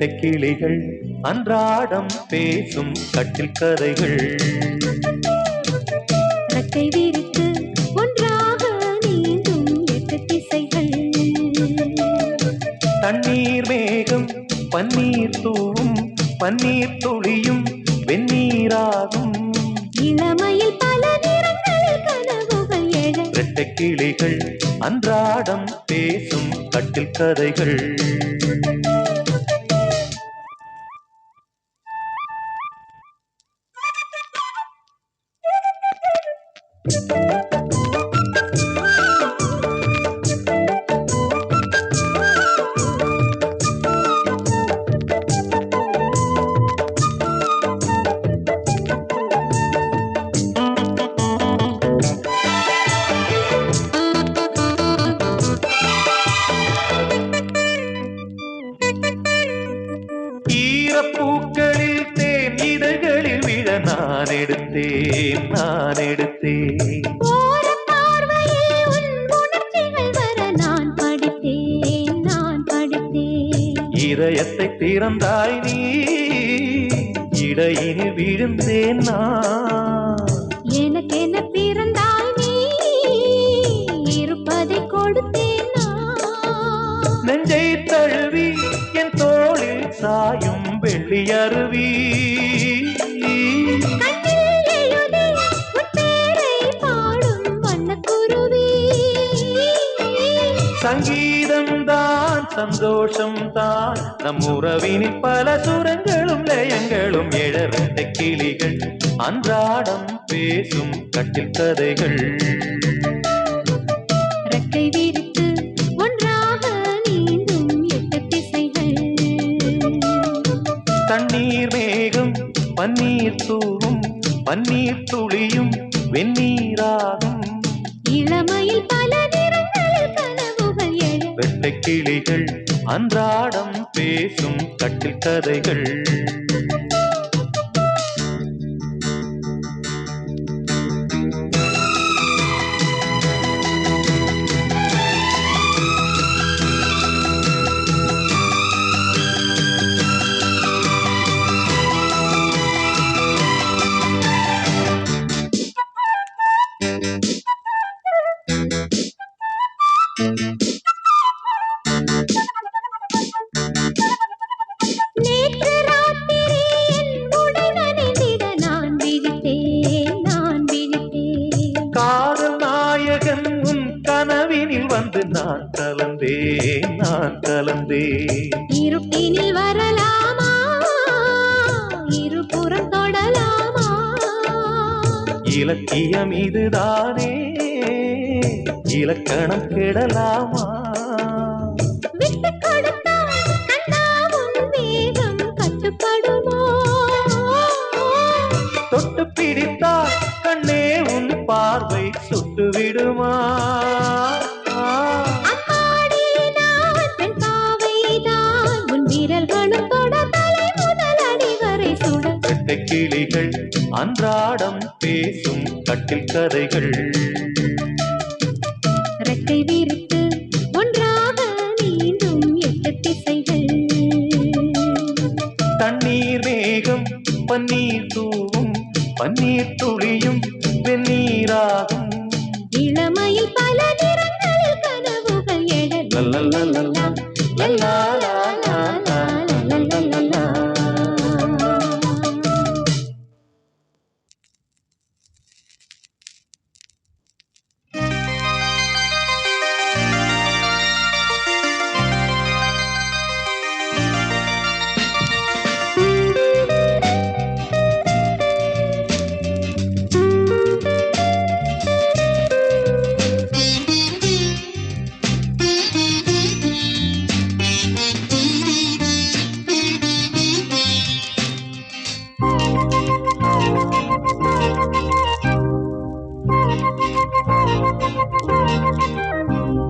வெட்டை கிளிகள் அன்றாடம் பேசும் கட்டில் கதைகள். ரெக்கை விரித்து ஒன்றாக நீந்தும் எட்டு திசைகள். தண்ணீர் மேகம் பன்னீர் தூவும் பன்னீர் துளியும் வெந்நீராகும். இளமையில் பல நிறங்களில் கனவுகள் எழ. ரெட்டை கிளிகள் அன்றாடம் பேசும் கட்டில் கதைகள். ஈரப்பூக்களில் தேன் இதழ்களில் விழ நான் எடுத்தேன் நான் எடுத்தேன். இதயத்தை திறந்தாய் நீ இடையினில் விழுந்தேன் நான். எனக்கென பிறந்தாய் நீ இருப்பதை கொடுத்தேன் நான். நெஞ்சை தழுவி என் தோளில் சாயும் வெள்ளி அருவி. சங்கீதம் தான் சந்தோஷம் தான் நம் உறவினில் பல சுரங்களும் லயங்களும் எழ. ரெட்டை கிளிகள் அன்றாடம் பேசும் கட்டில் கதைகள். ரெக்கை விரித்து ஒன்றாக நீந்தும் எட்டு திசைகள். தண்ணீர் மேகம் பன்னீர் தூவும் பன்னீர் துளியும் வெந்நீராகும். இளமையில் பல நிறங்களில் கனவுகள் எழ. வெட்டை கிளிகள் அன்றாடம் பேசும் கட்டில் கதைகள். காதல் நாயகன் உன் கனவினில் வந்து நான் கலந்தேன் நான் கலந்தேன். இருட்டினில் வரலாமா இருபுறம் தொடலாமா. இலக்கியம் இதுதானே இலக்கணம் கெடலாமா. விட்டு கொடுத்தால் கண்ணாவும் வேகம் கட்டுப்படுமோ. தொட்டு பிடித்தால் கண்ணே உன் பார்வை சுட்டு விடுமா. அம்மாடி நான் பெண் பாவைதான் உன் வீரர்களும் தொட தலை முதல் அடி வரை சுட. ரெட்டை கிளிகள் அன்றாடம் பேசும் கட்டில் கதைகள். ரெக்கை விரித்து ஒன்றாக நீந்தும் எட்டு திசைகள். தண்ணீர் மேகம் பன்னீர் தூவும் பன்னீர் துளியும் வெந்நீராகும். இளமையில் பல நிறங்களில் கனவுகள் எழ. லல்லல்லல்லா, லல்லாலா, லல்லா, லல்லல்லா.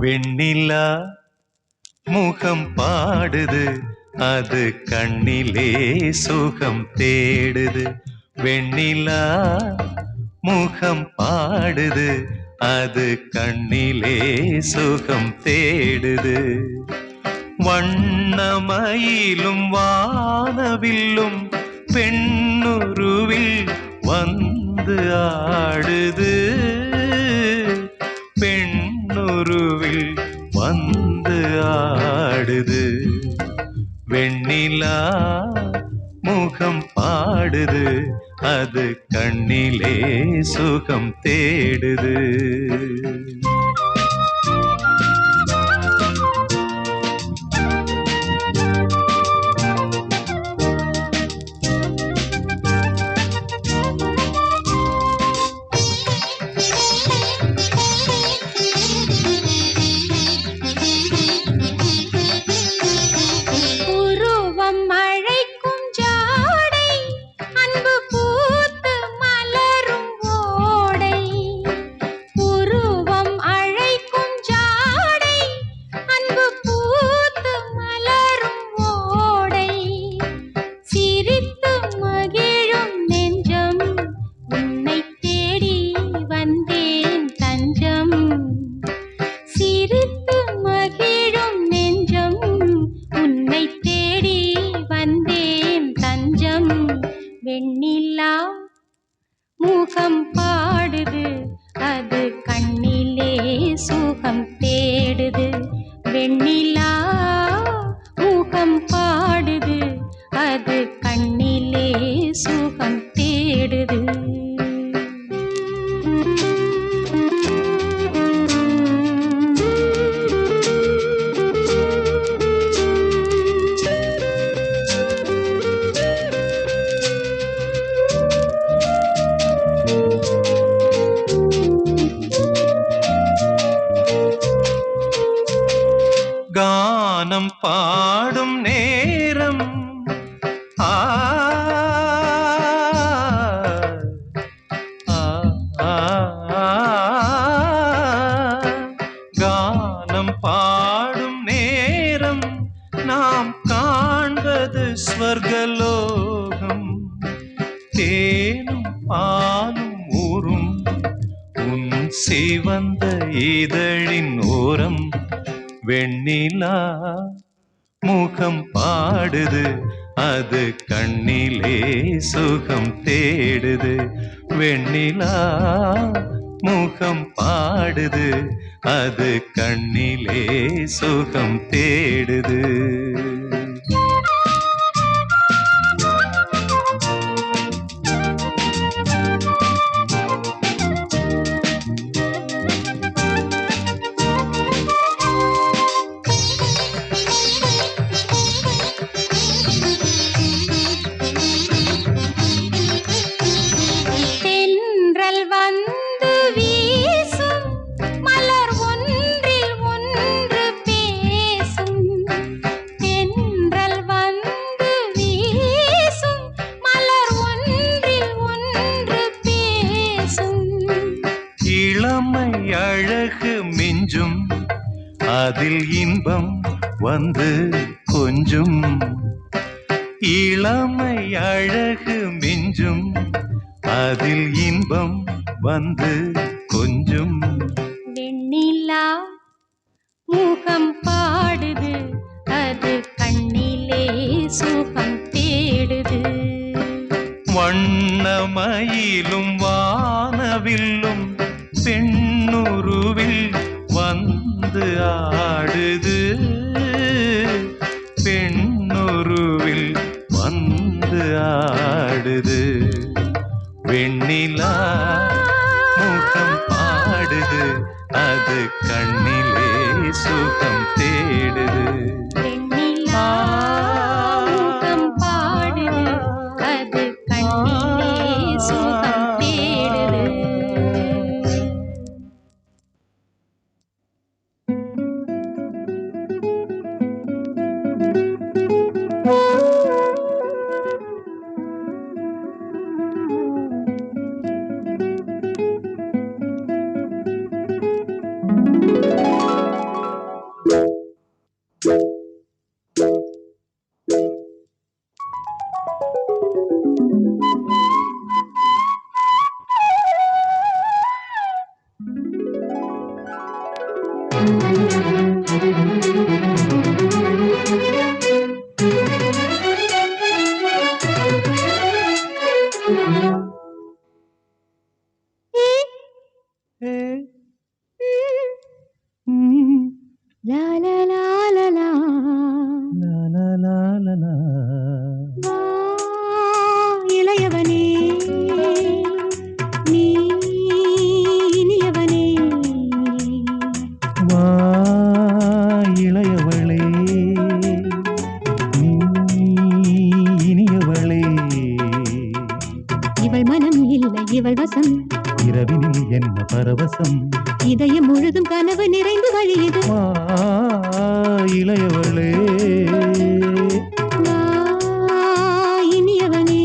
வெண்ணிலா முகம் பாடுது அது கண்ணிலே சுகம் தேடுது. வெண்ணிலா முகம் பாடுது அது கண்ணிலே சுகம் தேடுது. வண்ணமயிலும் வானவில்லும் பெண்ணுருவில் வந்து ஆடுது, பெண்ணுருவில் வந்து ஆடுது. வெண்ணிலா முகம் பாடுது, அது கண்ணிலே சுகம் தேடுது. வெண்ணிலா முகம் பாடுது, அது கண்ணிலே சுகம் தேடுது. வெண்ணிலா முகம் பாடுது, அது கண்ணிலே சுகம் தேடுது. கானம் பாடும் நேரம் ஆ கானம் பாடும் நேரம் நாம் காண்பது ஸ்வர்கலோகம். தேனும் பாலும் ஊரும் உன் சிவந்த இதழின் ஓரம். வெண்ணிலா முகம் பாடுது, அது கண்ணிலே சுகம் தேடுது. வெண்ணிலா முகம் பாடுது, அது கண்ணிலே சுகம் தேடுது. இளமை அழகு மிஞ்சும், அதில் இன்பம் வந்து கொஞ்சும். இளமை அழகு மிஞ்சும், அதில் இன்பம் வந்து கொஞ்சும். வெண்ணிலா முகம் பாடுது, அது கண்ணிலே சுகம் தேடுது. வண்ணமயிலும் வானவில்லும் பெண்ணுருவில் வந்து ஆடுது, பெண்ணுருவில் வந்து ஆடுது. வெண்ணிலா முகம் பாடுது, அது கண்ணிலே சுகம் தேடுது. வெண்ணிலா முகம் பாடுது, அது கண்ணிலே சுகம் தேடுது. லா லா லா லா லா. வா இளையவனே நீ இனியவனே. வா இளையவளே நீ இனியவளே. இவள் மனம் இல்லை இவள் வசம், இரவினில் என்ன பரவசம், இதயம் முழுதும் கனவு நிறைந்து வழியுது. வா இளையவளே வா இனியவனே.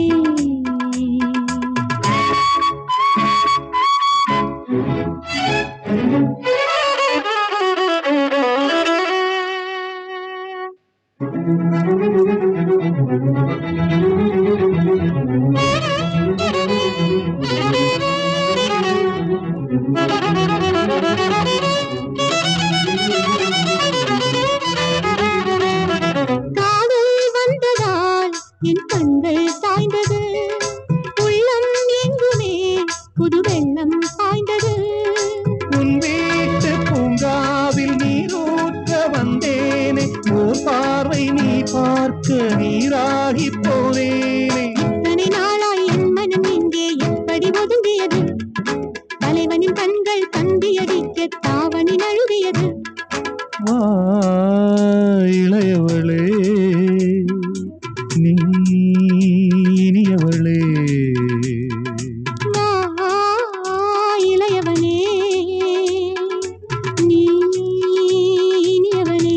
காதல் வந்ததால் என் கண்கள் சாய்ந்தது, உள்ளம் எங்குமே புது வெள்ளம் பாய்ந்தது. உன் வீட்டு பூங்காவில் நீரூற்ற வந்தேனே, ஓர் பார்வை நீ பார்க்க நீராகி போனேனே. இத்தனை நாளாய் என் மனம் இங்கே எப்படி ஒதுங்கியது, தலைவனின் கண்கள் தந்தியடிக்க தாவணி நழுவியது. வா இளையவளே நீ இனியவளே. வா இளையவனே நீ இனியவனே.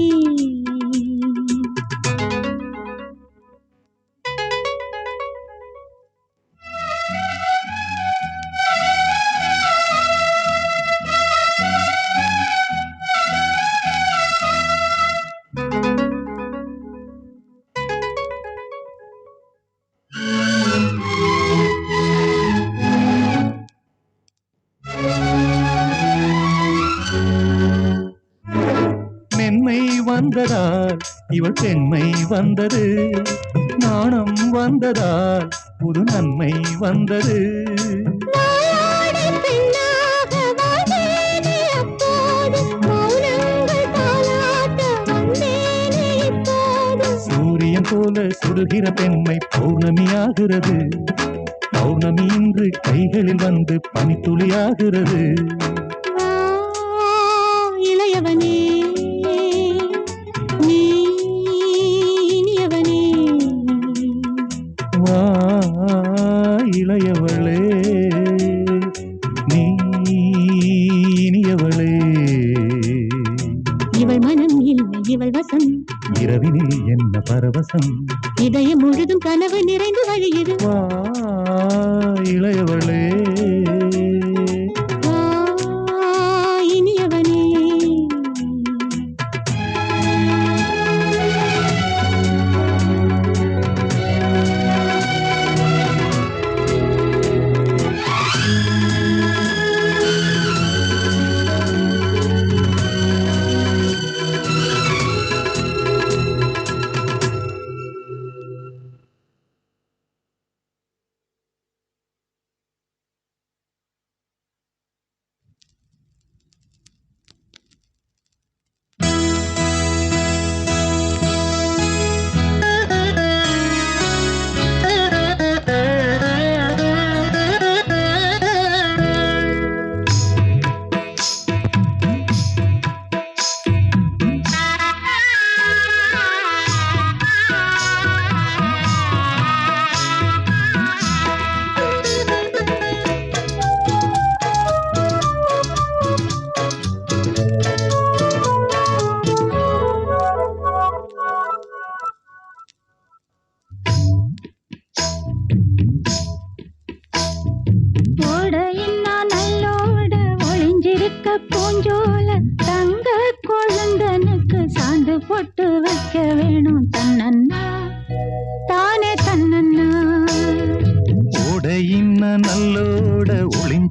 மென்மை வந்ததால் இவள் பெண்மை வந்தது, நாணம் வந்ததால் புது நன்மை வந்தது. வாயாடி பெண்ணாக வாழ்ந்தேனே அப்போது, மௌனங்கள் தாலாட்ட வந்தேனே இப்போது. சூரியன் போல சுடுகிற பெண்மை பௌர்ணமியாகிறது, பௌர்ணமி இன்று கைகளில் வந்து பனித்துளியாகிறது. வா இளையவனே நீ இனியவனே. வா இளையவளே நீ இனியவளே. இவள் மனம் இல்லை இவள் வசம், இரவினில் என்ன பரவசம், இதயம் முழுதும் கனவு நிறைந்து வழியுது. வா இளையவளே வா இனியவனே. பூஞ்சோல தங்க கொழுந்தனுக்கு சாந்து போட்டு வைக்க வேணும் தன்னன்னா தானே தன்னன்னா. ஓடையின்ன நல்லோட ஒளிஞ்ச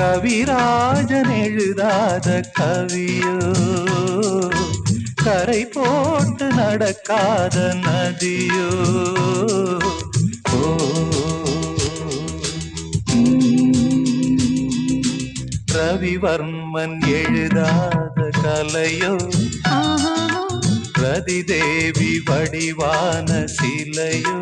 கவிராஜன் எழுதாத கவியோ கரை போட்டு நடக்காத நதியோ ரவிவர்மன் எழுதாத கலையோ ரதிதேவி வடிவான சிலையோ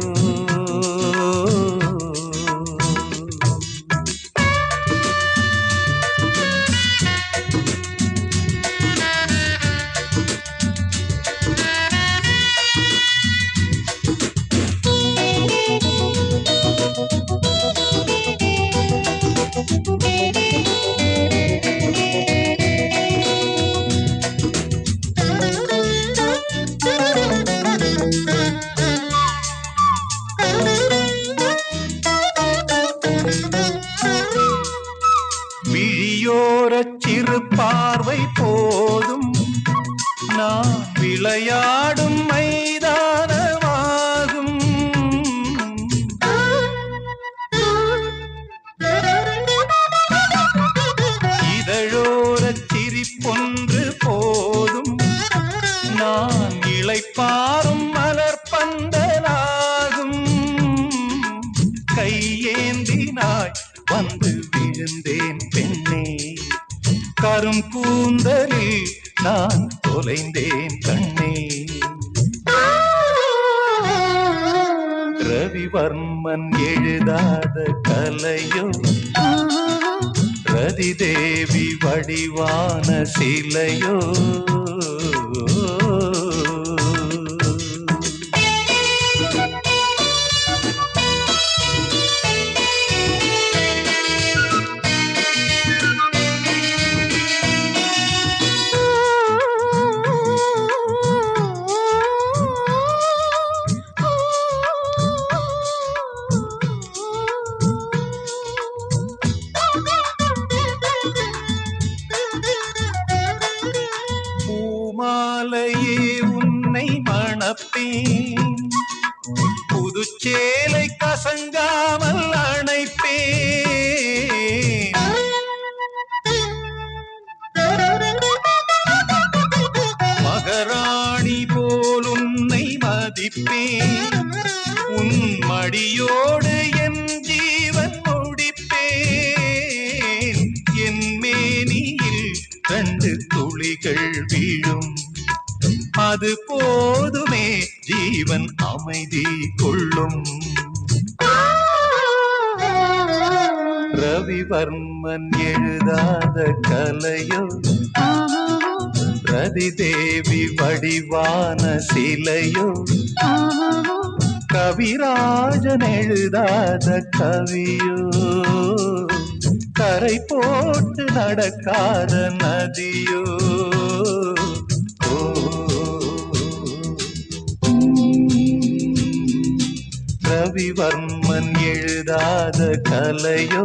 சிறு பார்வை போதும் நான் விளையாடும் மைதானமாகும் இதழோர சிரிப்பொன்று போதும் நான் இளைப்பாறும் மலர் பந்தலாகும் கையேந்தினாய் வந்து விழுந்தேன் பெண்ணே கரும் கூந்தலில் நான் தொலைந்தேன் கண்ணே ரவிவர்மன் எழுதாத கலையோ ரதிதேவி வடிவான சிலையோ மாலையே உன்னை மணப்பேன் புதுச்சேலை கசங்காமல் அணைப்பேன் மகராணி போல் உன்னை மதிப்பேன் உன் மடியோடு என் ஜீவன் முடிப்பேன் என் மேனியில் 2 துளிகள் வீழும் அது போதுமே ஜீவன் அமைதி கொள்ளும் ரவிவர்மன் எழுதாத கலையோ ரதிதேவி வடிவான சிலையோ கவிராஜன் எழுதாத கவியோ கரை போட்டு நடக்காத நதியோ ரவிவர்மன் எழுதாத கலையோ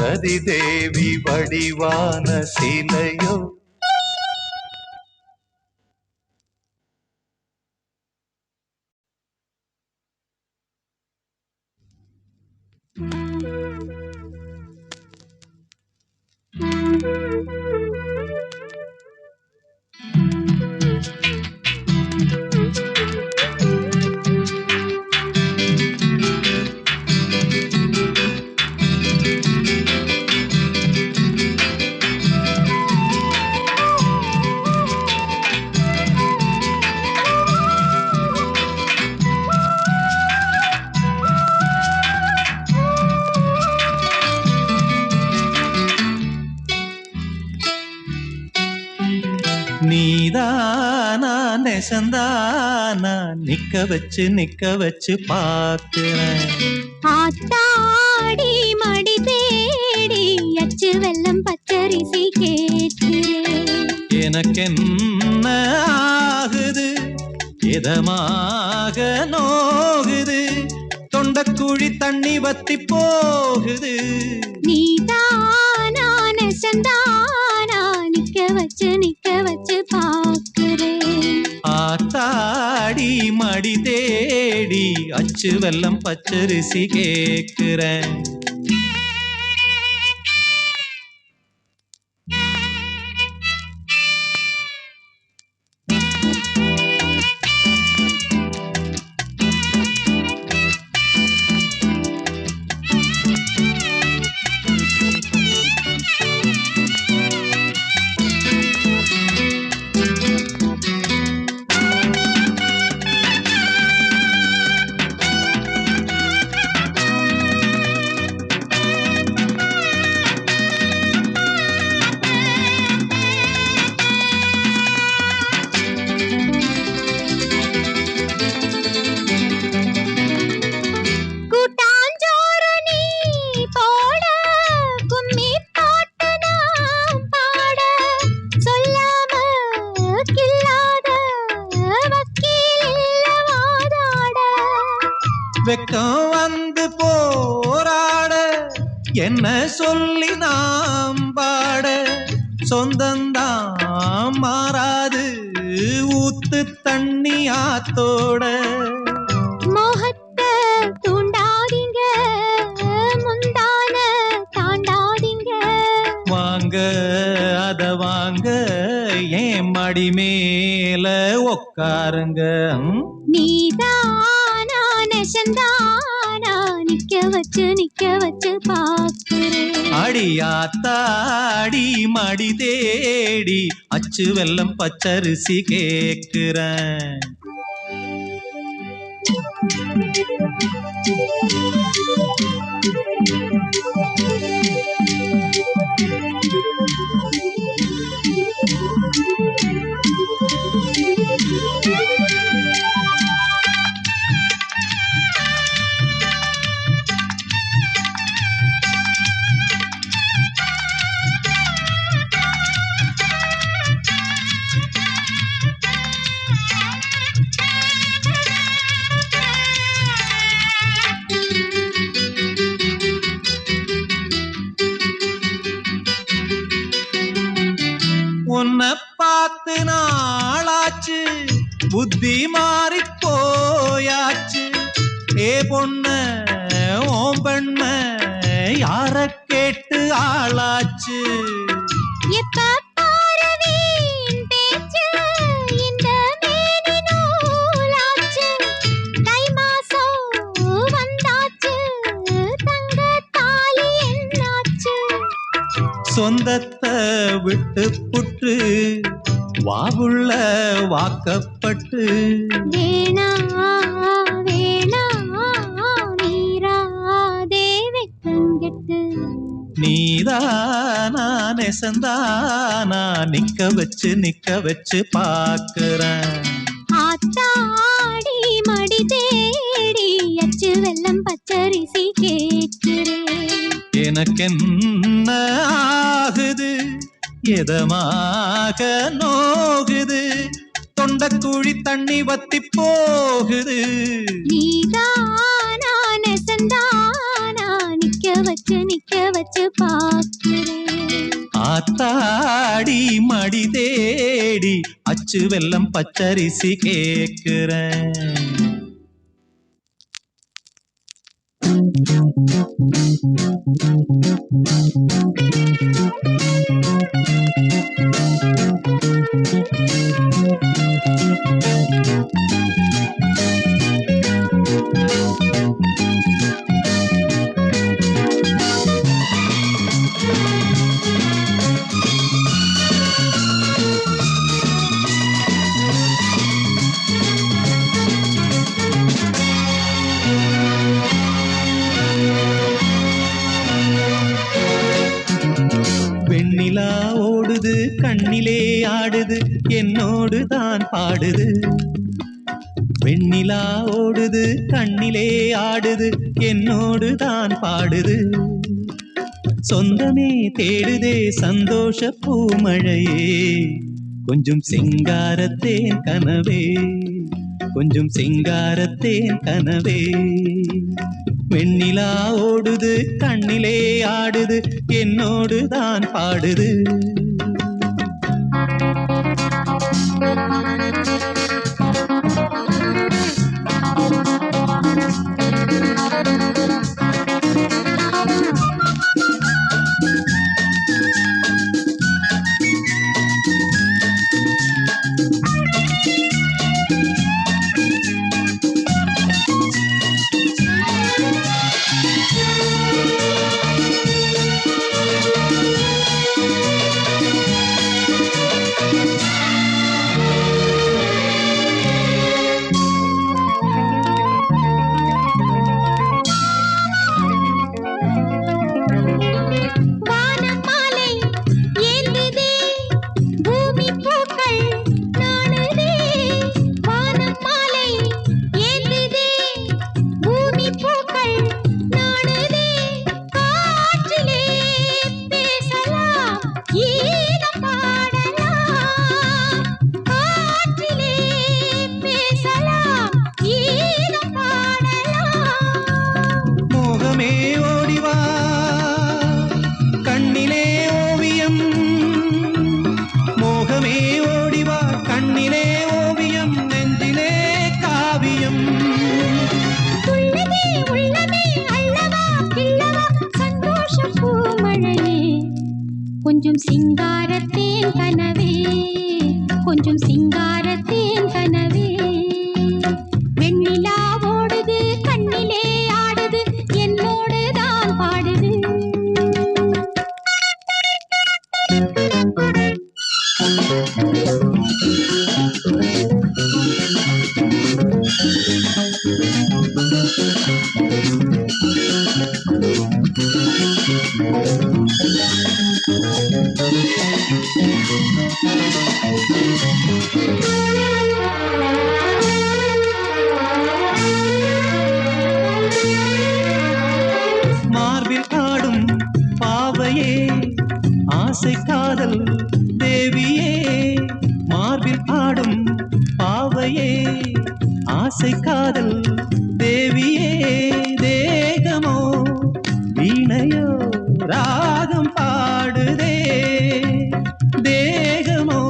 ரதிதேவி வடிவான சிலையோ நீதானா நெசந்தானா நிக்க வச்சு பார்க்கிறேன் ஆத்தாடி மடி தேடி அச்சு வெல்லம் பச்சரிசி கேட்கிறேன் எனக்கென்ன ஆகுது இதமாக நோகுது தொண்டக்குழி தண்ணி வத்தி போகுது நீதானா நெசந்தானா நிக்க வச்சு பார்க்கிறேன் ஆத்தாடி மடி தேடி அச்சு வெல்லம் பச்சரிசி கேட்கிறேன் என்ன சொல்லி நாம் பாட சொந்தந்தான் மாறாது ஊத்து தண்ணி ஆத்தோட. மோகத்தை தூண்டாதீங்க, முந்தான தாண்டாதீங்க. வாங்க அத வாங்க ஏன் மடி மேல உக்காருங்க. நீதானா நெசந்தானா நிக்க வச்சு பாக்குறேன். அடியாத்தாடி மடி தேடி அச்சு வெல்லம் பச்சரிசி கேக்குறேன். உன்னை பார்த்து நாளாச்சு புத்தி மாறி போயாச்சு. ஏ பொண்ண ஓம் பெண்ண யார கேட்டு ஆளாச்சு. எப்ப பாரு வீண் பேச்சு, இந்த மேனி நூலாச்சு. தை மாசம் வந்தாச்சு, தங்க தாலி என்னாச்சு. சொந்தத்தை விட்டு புட்டு வாவுள்ள வாக்கப்பட்டு. வேணா வேணா மீறாதே வெட்கங்கெட்டு. நீதானா நெசந்தானா நிக்க வச்சு பாக்குறேன். ஆத்தாடி மடி தேடி அச்சு வெல்லம் பச்சரிசி கேட்கிறேன். எனக்கென்ன ஆகுது எதமாக நோகுது, தொண்டக்குழி தண்ணி வத்தி போகுது. நீதானா நெசந்தானா நிக்க வச்சு பாக்குறேன். ஆத்தாடி மடி தேடி அச்சு வெல்லம் பச்சரிசி கேக்குறேன். வெண்ணிலா ஓடுது கண்ணிலே ஆடுது என்னோடு தான் பாடுது. வெண்ணிலா ஓடுது கண்ணிலே ஆடுது என்னோடு தான் பாடுது. சொந்தமே தேடுதே சந்தோஷ பூமழையே, கொஞ்சம் சிங்காரத்தேன் கனவே, கொஞ்சம் சிங்காரத்தேன் கனவே. வெண்ணிலா ஓடுது கண்ணிலே ஆடுது என்னோடு தான் பாடுது. கொஞ்சம் சிங்காரத்தேன் கனவே, கொஞ்சம் சிங்காரத்தேன் கனவே. வெண்ணிலா ஓடுது கண்ணிலே ஆடுது, என்னோடு தான் பாடுது. மார்பில் ஆடும் பாவையே, ஆசை காதல் தேவியே. மார்பில் ஆடும் பாவையே, ஆசை காதல் தேவியே. தேகமோ வீணையோ ராகம் பாடுதே, தேகமோ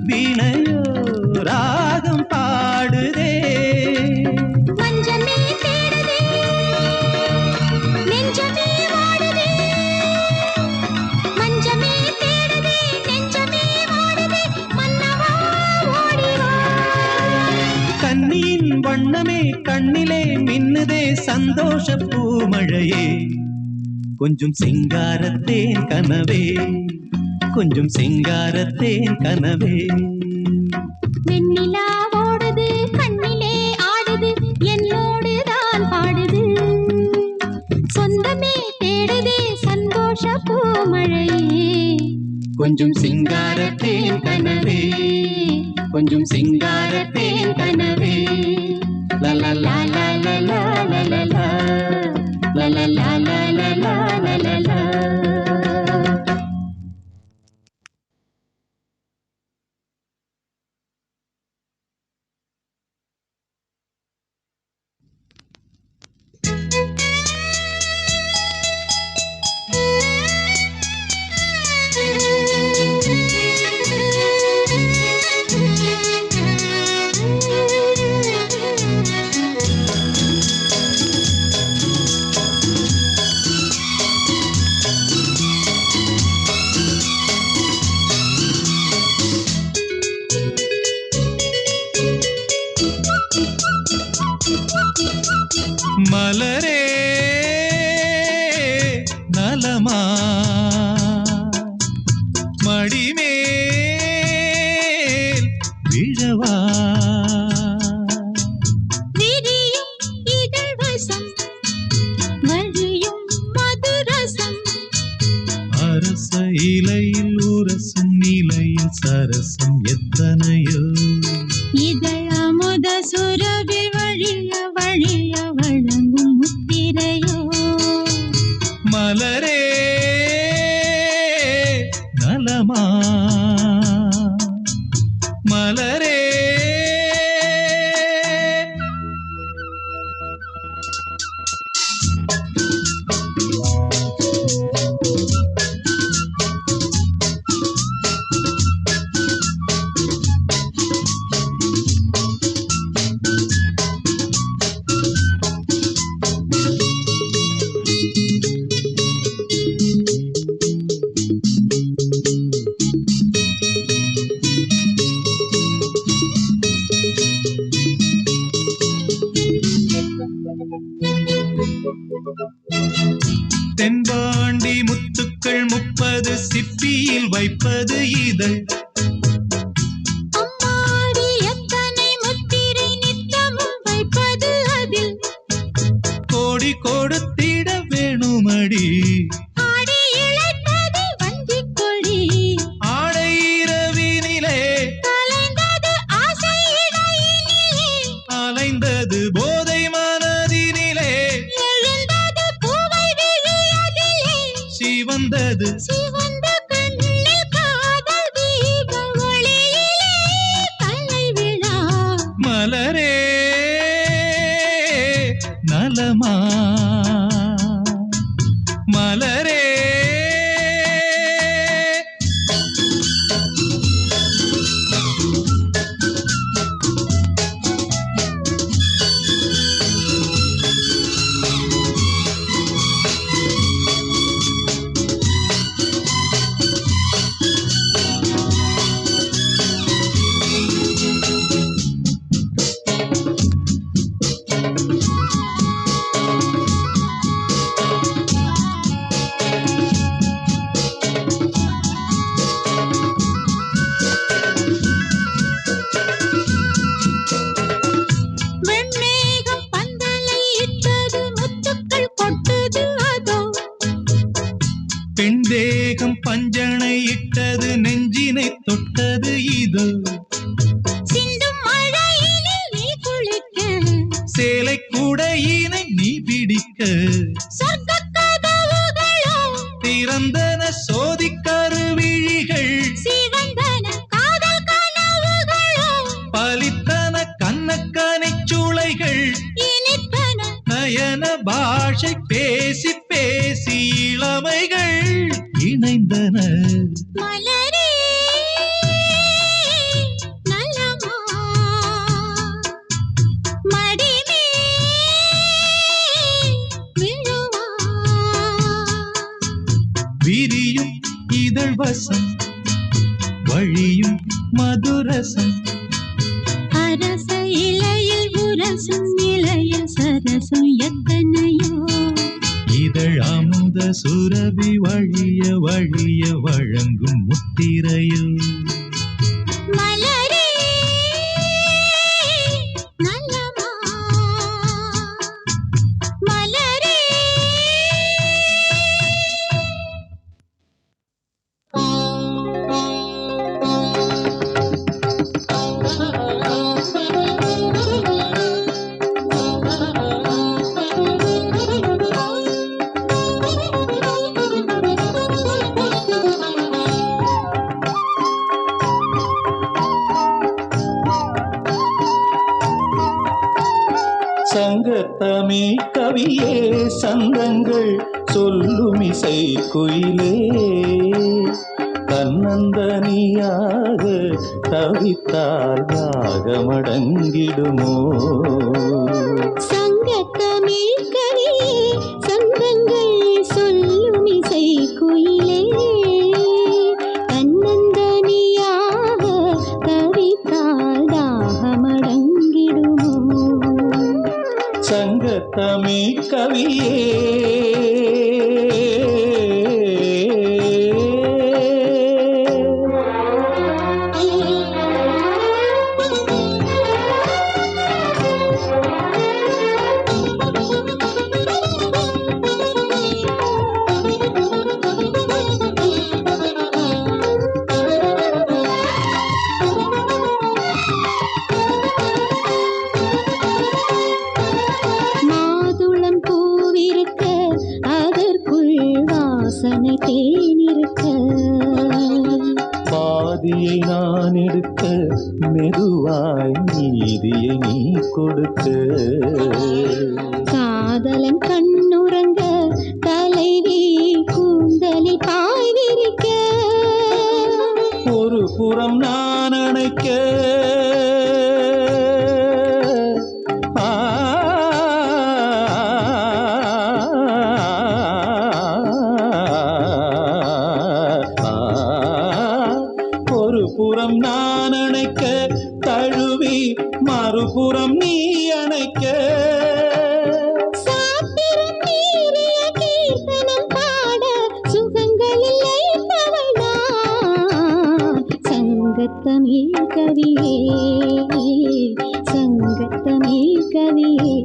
வீணையோ ராகம் பாடுதே. மஞ்சமே தேடுதே, நெஞ்சமே வாடுதே. மஞ்சமே தேடுதே, நெஞ்சமே வாடுதே. மன்னவா ஓடி வா. கண்ணியின் வண்ணமே கண்ணிலே மின்னுதே, சந்தோஷ பூமழையே. கொஞ்சம் சிங்காரத்தேன் கனவே, கொஞ்சம் சிங்காரத்தேன் கனவே. வெண்ணிலா ஓடுது கண்ணிலே ஆடுது, என்னோடு தான் பாடுது. சொந்தமே தேடுதே சந்தோஷ பூமழையே. கொஞ்சம் சிங்காரத்தேன் கனவே, கொஞ்சம் சிங்காரத்தேன் கனவே. லலா லலா லலா லலா லலா லலா லலா லலா. மலரே நலமா, மடிமேல் விழவா. விரியும் இதழ் வசம் வழியும் மதுரசம். அரச இலையில் உரசும் நிலையில் சரசம் எத்தனையோ. இதழமுத சுரபி வழிய வழிய வழங்கும் முத்திரையோ. மலரே நலமா, மலரே. தென்பாண்டி முத்துக்கள் 30 சிப்பியில் வைப்பது இதழ். அம்மாடி எத்தனை முத்திரை நித்தமும் வைப்பது அதில். கோடி கொடுத்திட வேணுமடி, ஆடி இழைத்தது வஞ்சிக் கொடி. ஆடை இரவினிலே கலைந்தது ஆசை இடையினிலே. அலைந்தது போதை மனதினிலே. எழுந்தது பூவை விழியதிலே. சிவந்தது சிவந்த கண்ணில் காதல் தீப ஒளியிலே கலை விழா. மலரே நலமா, மலரே. பெண் தேகம் பஞ்சனை இட்டது நெஞ்சினை தொட்டது இது சிந்தும் மழையினில் நீ குளிக்க சேலை கூடையினை நீ பிடிக்க சொர்க்கக் கதவுகளோ திறந்தன சோதிக்கருவிழிகள் சிவந்தன காதல் கனவுகளோ பலித்தன கண்ணக்கனைச் சூளைகள் இனிப்பன நயன பாஷை பேசி பேசி இளமைகள் இணைந்தன மலரே நலமா மடிமே விழுவா விரியும் இதழ் வசம் வழியும் மதுரசம் அரச இலையில் உரசும் நிலையில் சரசம் எத்தனையோ இதழ் அமுத சுரபி வழிய வழிய வழங்கும் முத்திரையில் மலரே நலமா மலரே சங்கத்தமே கவியே சந்தங்கள் சொல்லும் இசை குயிலே தன்னந்தனியாக தவித்தால் யாகமடங்கிடுமோ சங்கத்தமே கவியே சந்தங்கள் சொல்லும் இசை குயிலே தன்னந்தனியாக தவித்தால் தாகமடங்கிடுமோ சங்கத்தமே கவியே மாதுளம் பூவிருக்க அதற்குள் வாசனை தேனிருக்க பாதியை நான் எடுக்க மெதுவாய் நீதியை நீ கொடுக்க காதலன் கண்ணுறங்க தலைவி கூந்தலில் பாய்விரிக்க ஒரு புறம் நான் அணைக்க ஆ, ஒரு புறம் நான் அணைக்க தழுவி மறுபுறம் நீ அணைக்க சாத்திரம் மீறிய கீர்த்தனம் பாட சுகங்களில் லயிப்பவள் நான். சங்கத்தமிழ் கவியே சங்கத்தமிழ் கவியே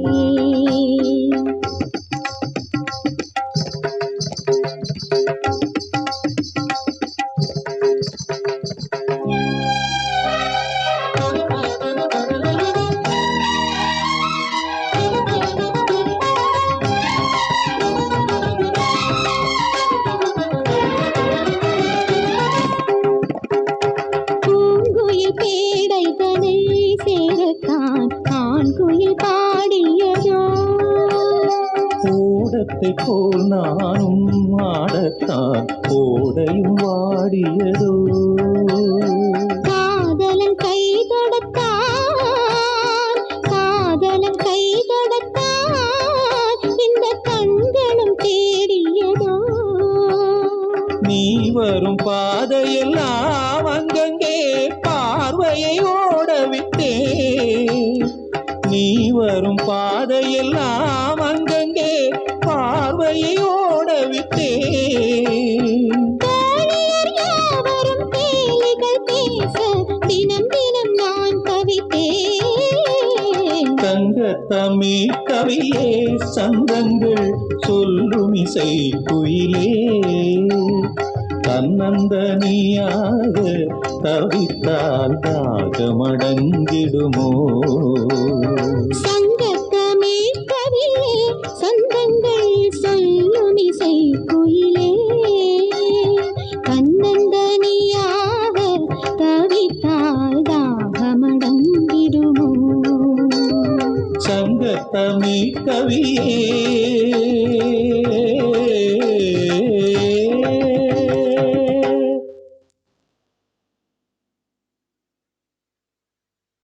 பூங்குயில் பேடைதனை சேரத்தான் ஆண்குயில் பாடியதோ ஓடத்தை போல் நானும் ஆடத்தான் ஓடையும் வாடியதோ காதலன் கை தொடத்தான் காதலன் கை தொடத்தான் இந்த கண்களும் தேடியதோ நீ வரும் பாதையெல்லாம் அங்கங்கே பார்வையை ஓடவிட்டே நீ வரும் பாதையெல்லாம் அங்கங்கே பார்வையை ஓடவிட்டே தோழியர் யாவரும் கேலிகள் பேச தினம் தினம் நான் தவித்தேன் தங்கத்தமிழ் கவியே சந்தங்கள் சொல்லும் இசை குயிலே தன்னந்தனியாக தவித்தால் தாகமடங்கிடுமோ? சங்கத்தமே கவியே சொந்தங்கள் சொல்லும் இசை குயிலே தன்னந்தனியாக தவித்தால் தாகமடங்கிடுமோ? சங்கத்தமே கவியே